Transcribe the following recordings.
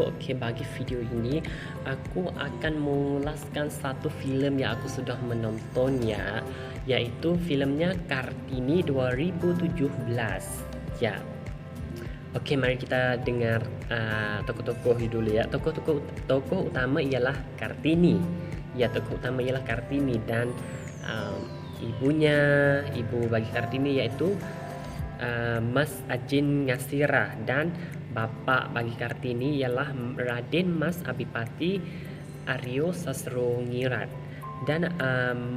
Okey, bagi video ini aku akan mengulaskan satu filem yang aku sudah menontonnya, iaitu filmnya Kartini 2017. Ya. Okey, mari kita dengar tokoh-tokoh dulu ya. Tokoh utama ialah Kartini. Ya, tokoh utama ialah Kartini dan ibu bagi Kartini iaitu Mas Ajin Ngasirah, dan bapa bagi Kartini ialah Raden Mas Abipati Aryo Sasrongirat, dan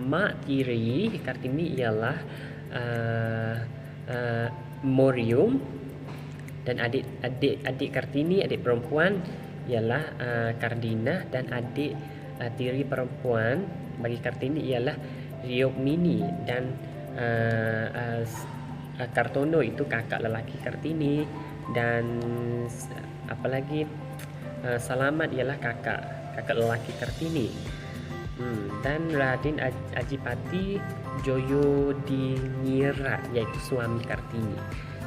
mak tiri Kartini ialah Morium, dan adik Kartini, adik perempuan ialah Kardina, dan adik tiri perempuan bagi Kartini ialah Ryokmini, dan Kartono itu kakak lelaki Kartini, dan apalagi Salamat ialah kakak lelaki Kartini. Dan Raden Ajipati Joyodiningrat iaitu suami Kartini.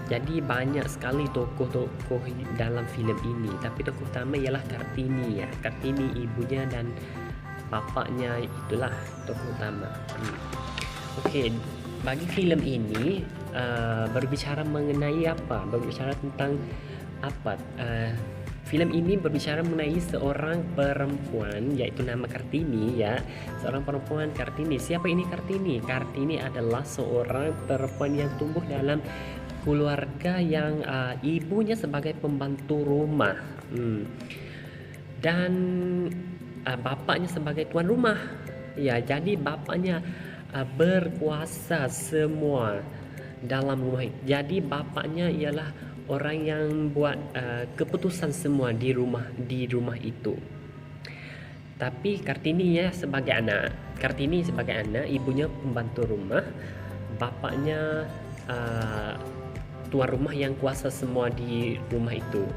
Jadi banyak sekali tokoh-tokoh dalam filem ini, tapi tokoh utama ialah Kartini ya. Kartini ibunya dan bapaknya itulah tokoh utama. Okey, bagi filem ini berbicara mengenai apa? Berbicara tentang apa? Filem ini berbicara mengenai seorang perempuan iaitu nama Kartini ya. Seorang perempuan Kartini. Siapa ini Kartini? Kartini adalah seorang perempuan yang tumbuh dalam keluarga yang ibunya sebagai pembantu rumah. Dan bapaknya sebagai tuan rumah. Ya, jadi bapaknya berkuasa semua dalam rumah. Jadi bapaknya ialah orang yang buat keputusan semua di rumah itu. Tapi Kartini sebagai anak, ibunya pembantu rumah, bapaknya tuan rumah yang kuasa semua di rumah itu.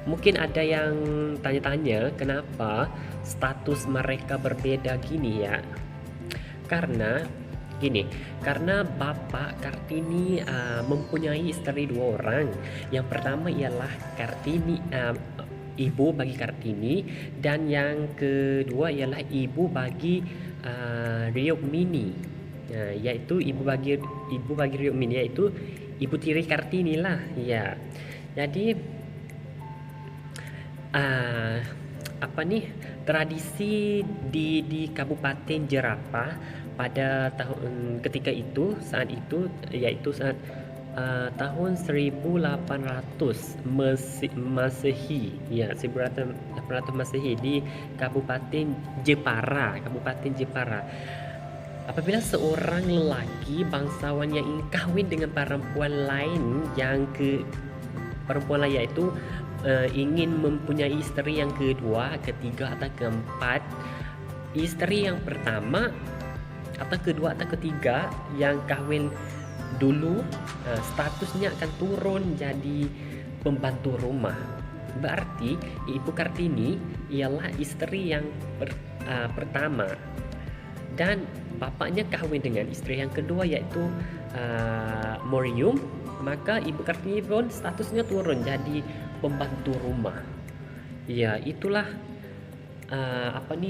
Mungkin ada yang tanya-tanya kenapa status mereka berbeda gini ya. Karena bapak Kartini mempunyai isteri 2 orang. Yang pertama ialah Kartini, ibu bagi Kartini, dan yang kedua ialah ibu bagi Ryokmini. Yaitu ibu bagi Ryokmini yaitu ibu tiri Kartini lah ya. Jadi tradisi di Kabupaten Jerapah pada saat itu yaitu tahun 1800 Masehi ya, 1800 Masehi di Kabupaten Jepara. Apabila seorang lelaki bangsawan yang ingin kahwin dengan perempuan lain yaitu ingin mempunyai isteri yang kedua, ketiga atau keempat, isteri yang pertama atau kedua atau ketiga yang kahwin dulu statusnya akan turun jadi pembantu rumah. Berarti ibu Kartini ialah isteri yang pertama, dan bapaknya kahwin dengan isteri yang kedua yaitu Morium. Maka ibu Kartini pun statusnya turun jadi pembantu rumah. Ya, itulah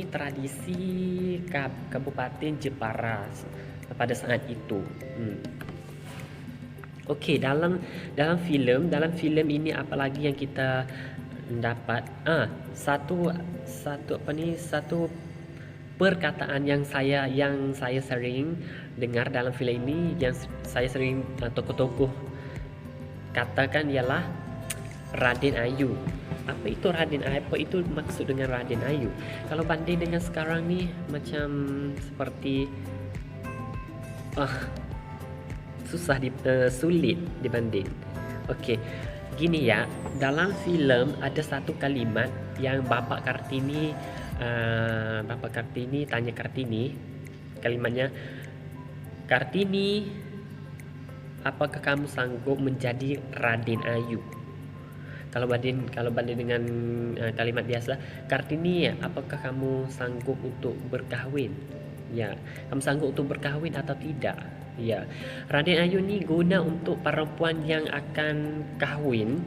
tradisi Kabupaten Jepara pada saat itu. Okey, dalam filem ini apalagi yang kita dapat? Satu perkataan yang saya sering dengar dalam filem ini, yang saya sering tokoh-tokoh katakan ialah Raden Ayu. Apa itu Raden Ayu? Apa itu maksud dengan Raden Ayu? Kalau banding dengan sekarang ni macam seperti sulit dibanding. Okey, gini ya, dalam filem ada satu kalimat yang bapa Kartini tanya Kartini. Kalimatnya, "Kartini, apakah kamu sanggup menjadi Raden Ayu?" Kalau banding dengan kalimat biasa, Kartini, apakah kamu sanggup untuk berkahwin? Ya, kamu sanggup untuk berkahwin atau tidak? Ya, Raden Ayu ni guna untuk perempuan yang akan kahwin,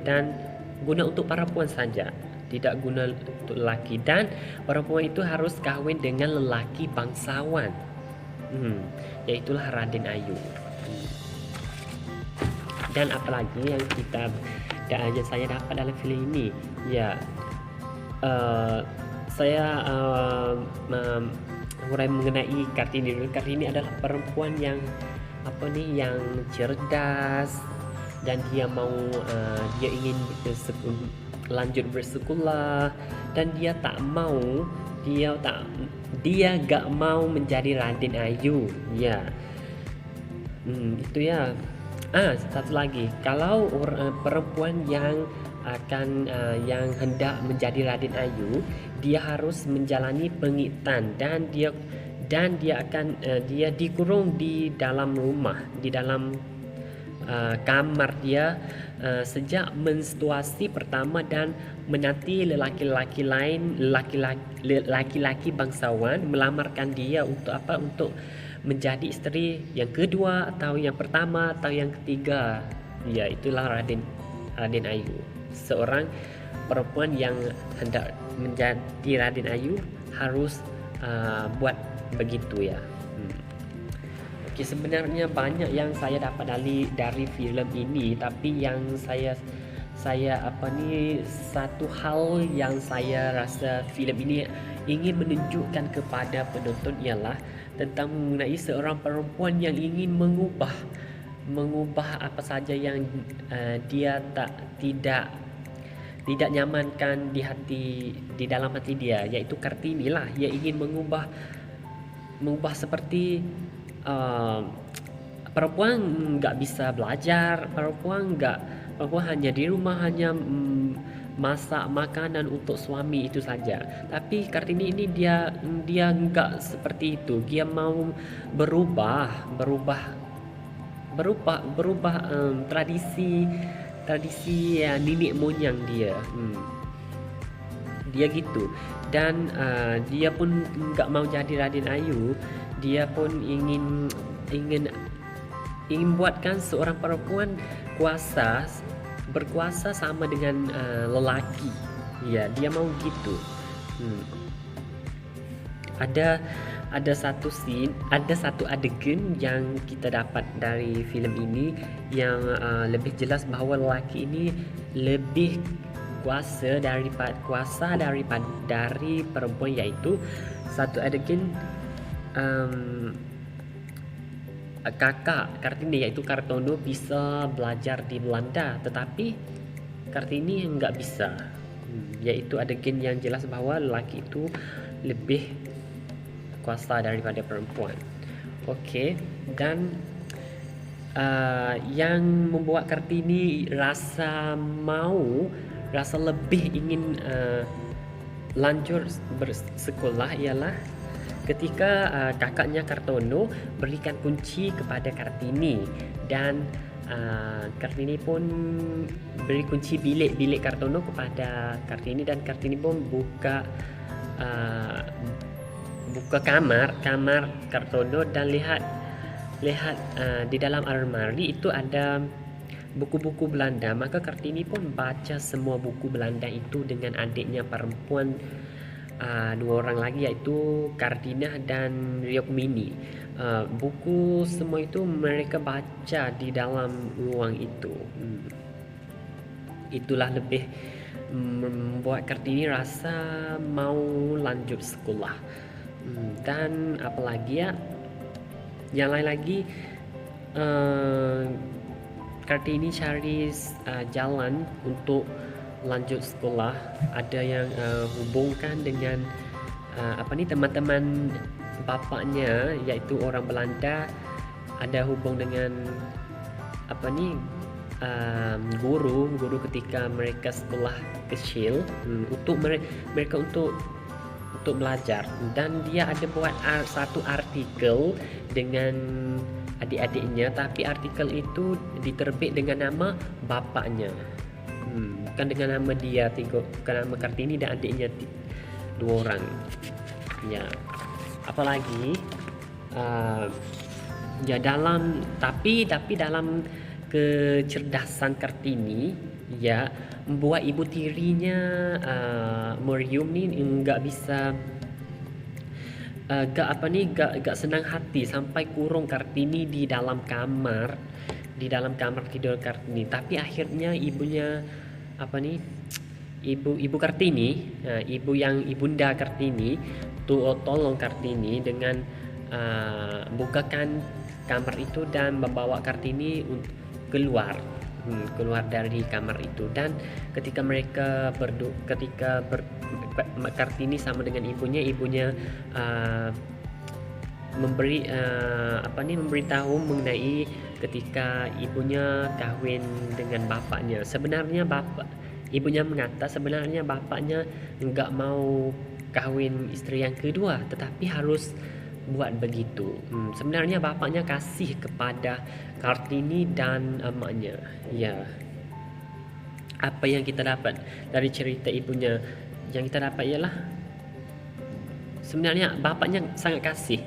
dan guna untuk perempuan saja, tidak guna untuk lelaki. Dan perempuan itu harus kahwin dengan lelaki bangsawan, yaitulah Raden Ayu. Dan apalagi yang saya dapat dalam filem ini, ya saya mulai mengenai Kartini dulu. Kartini adalah perempuan yang yang cerdas, dan dia ingin lanjut bersekolah, dan dia gak mau menjadi Raden Ayu, ya. Itu ya. Satu lagi, kalau perempuan yang hendak menjadi Raden Ayu, dia harus menjalani pengitan, dan dia dikurung di dalam rumah, di dalam kamar dia sejak menstruasi pertama, dan menanti laki-laki bangsawan melamarkan dia untuk menjadi isteri yang kedua, atau yang pertama, atau yang ketiga. Ya, itulah Raden Ayu. Seorang perempuan yang hendak menjadi Raden Ayu harus buat begitu, ya. Oke, sebenarnya banyak yang saya dapat dari filem ini, tapi yang satu hal yang saya rasa filem ini ingin menunjukkan kepada penonton ialah tentang mengenai seorang perempuan yang ingin mengubah apa saja yang dia tidak nyamankan di dalam hati dia, yaitu Kartini lah. Ia ingin mengubah seperti perempuan nggak bisa belajar, perempuan hanya di rumah, hanya masak makanan untuk suami, itu saja. Tapi Kartini ini dia nggak seperti itu. Dia mau berubah tradisi ya, nenek moyang dia. Dia gitu. Dan dia pun nggak mau jadi Raden Ayu. Dia pun ingin buatkan seorang perempuan berkuasa sama dengan lelaki. Ya, dia mau gitu. Ada satu adegan yang kita dapat dari filem ini yang lebih jelas bahwa lelaki ini lebih kuasa dari perempuan, yaitu satu adegan kakak Kartini, yaitu Kartono, bisa belajar di Belanda, tetapi Kartini nggak bisa. Yaitu adegan yang jelas bahwa lelaki itu lebih kuasa daripada perempuan. Oke, dan yang membuat Kartini rasa lebih ingin lanjut bersekolah ialah ketika kakaknya Kartono berikan kunci kepada Kartini, dan Kartini pun beri kunci bilik Kartono kepada Kartini, dan Kartini pun buka kamar Kartono, dan lihat di dalam almari itu ada buku-buku Belanda. Maka Kartini pun baca semua buku Belanda itu dengan adiknya perempuan, dua orang lagi, yaitu Kardinah dan Ryokmini. Buku semua itu mereka baca di dalam ruang itu. Itulah lebih membuat Kartini rasa mau lanjut sekolah. Dan apalagi ya, yang lain lagi, Kartini cari jalan untuk lanjut sekolah. Ada yang hubungkan dengan teman-teman bapaknya, yaitu orang Belanda. Ada hubung dengan guru ketika mereka sekolah kecil, untuk mereka untuk belajar. Dan dia ada buat satu artikel dengan adik-adiknya, tapi artikel itu diterbit dengan nama bapaknya, bukan dengan nama dia, bukan nama Kartini dan adiknya, dua orang. Ya, apalagi ya tapi dalam kecerdasan Kartini, ya membuat ibu tirinya Merium ni nggak bisa gak senang hati sampai kurung Kartini di dalam kamar tidur Kartini. Tapi akhirnya ibunya apa nih ibu Kartini, ibunda Kartini tuh tolong Kartini dengan bukakan kamar itu dan membawa Kartini keluar keluar dari kamar itu. Dan ketika Kartini sama dengan ibunya memberitahu mengenai ketika ibunya kawin dengan bapaknya. Ibunya mengata sebenarnya bapaknya nggak mau kawin istri yang kedua, tetapi harus buat begitu. Sebenarnya bapaknya kasih kepada Kartini dan emaknya. Ya, apa yang kita dapat dari cerita ibunya, yang kita dapat ialah sebenarnya bapaknya sangat kasih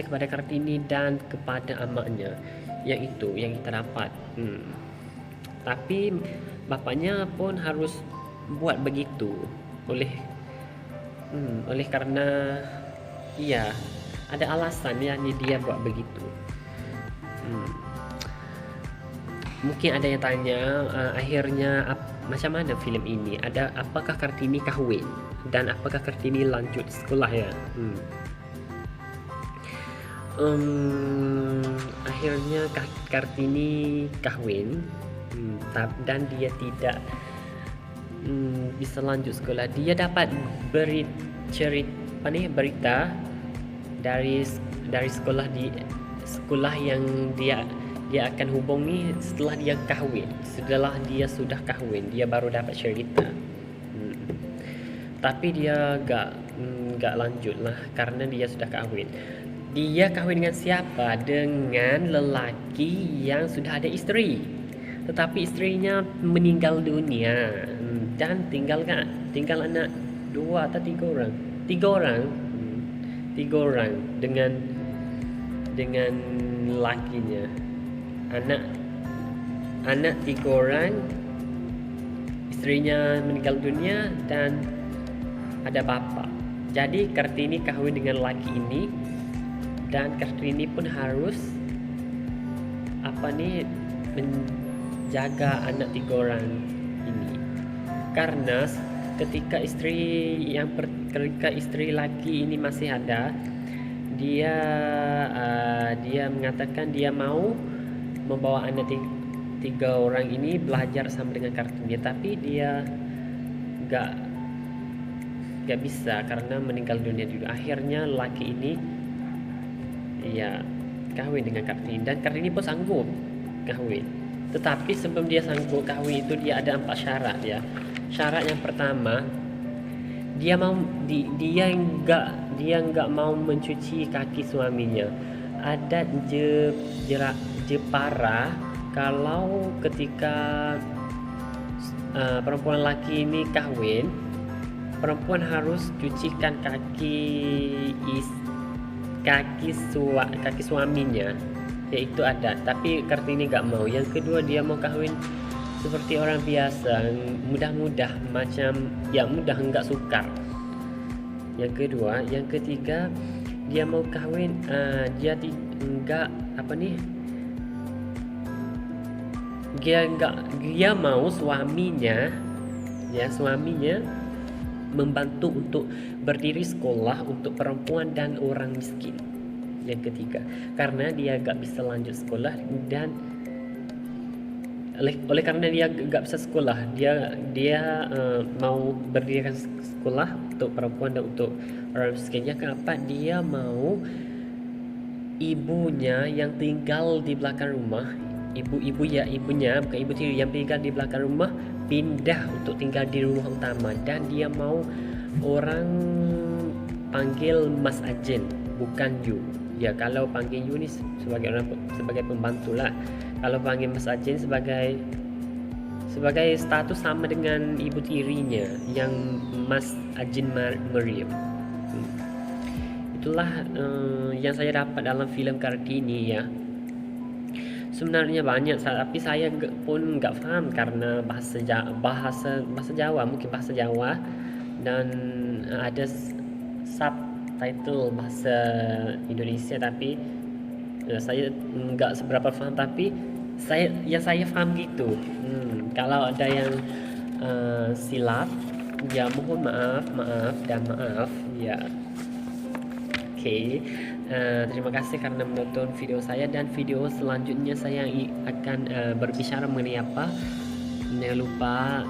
kepada Kartini dan kepada emaknya. Yang itu yang kita dapat. Tapi bapaknya pun harus buat begitu oleh karena iya ada alasan ya dia buat begitu. Mungkin ada yang tanya akhirnya macam mana filem ini, apakah Kartini kahwin dan apakah Kartini lanjut sekolah ya. Akhirnya Kartini kahwin dan dia tidak bisa lanjut sekolah. Dia dapat berita dari sekolah yang dia akan hubungi setelah dia sudah kahwin, dia baru dapat cerita. Tapi dia gak lanjut lah karena dia sudah kahwin. Dia kahwin dengan siapa? Dengan lelaki yang sudah ada istri, tetapi istrinya meninggal dunia dan tinggal anak 2 atau 3 orang dengan lakinya. Anak 3 orang, istrinya meninggal dunia dan ada bapa. Jadi Kartini kahwin dengan laki ini dan Kartini pun harus menjaga anak 3 orang ini. Karena ketika istri laki ini masih ada, dia mengatakan dia mau membawa anak 3 orang ini belajar sama dengan Kartini, tapi dia gak bisa karena meninggal dunia dulu. Akhirnya laki ini kahwin dengan Kartini dan Kartini pun sanggup kahwin. Tetapi sebelum dia sanggup kahwin itu dia ada 4 syarat ya. Syarat yang pertama, dia nggak mau mencuci kaki suaminya. Adat Jepara kalau ketika perempuan laki ini kahwin, perempuan harus cucikan kaki suaminya, yaitu adat. Tapi Kartini nggak mau. Yang kedua, dia mau kahwin seperti orang biasa, mudah nggak sukar. Yang kedua, yang ketiga, dia mau kahwin dia mau suaminya membantu untuk berdiri sekolah untuk perempuan dan orang miskin. Yang ketiga, karena dia gak bisa lanjut sekolah dan oleh karena dia gak bisa sekolah, dia mau berdirikan sekolah untuk perempuan dan untuk orang miskin. Yang keempat, dia mau ibunya yang tinggal di belakang rumah, ibunya bukan ibu tiri, yang tinggal di belakang rumah pindah untuk tinggal di rumah utama. Dan dia mau orang panggil Mas Ajen, bukan Yu. Ya, kalau panggil Yu ni sebagai pembantu lah. Kalau panggil Mas Ajen sebagai status sama dengan ibu tirinya yang Mas Ajen Merium. Itulah yang saya dapat dalam filem Kartini ya. Sebenarnya banyak, tapi saya pun nggak paham karena bahasa Jawa, mungkin bahasa Jawa, dan ada subtitle bahasa Indonesia, tapi saya nggak seberapa paham, tapi saya paham gitu. Kalau ada yang silap, ya mohon maaf dan maaf ya. Oke, terima kasih karena menonton video saya, dan video selanjutnya saya akan berbicara mengenai apa. Jangan lupa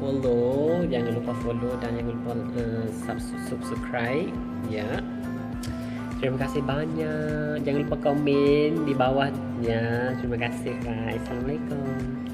follow, dan jangan lupa subscribe ya. Terima kasih banyak. Jangan lupa komen di bawahnya. Terima kasih guys. Assalamualaikum.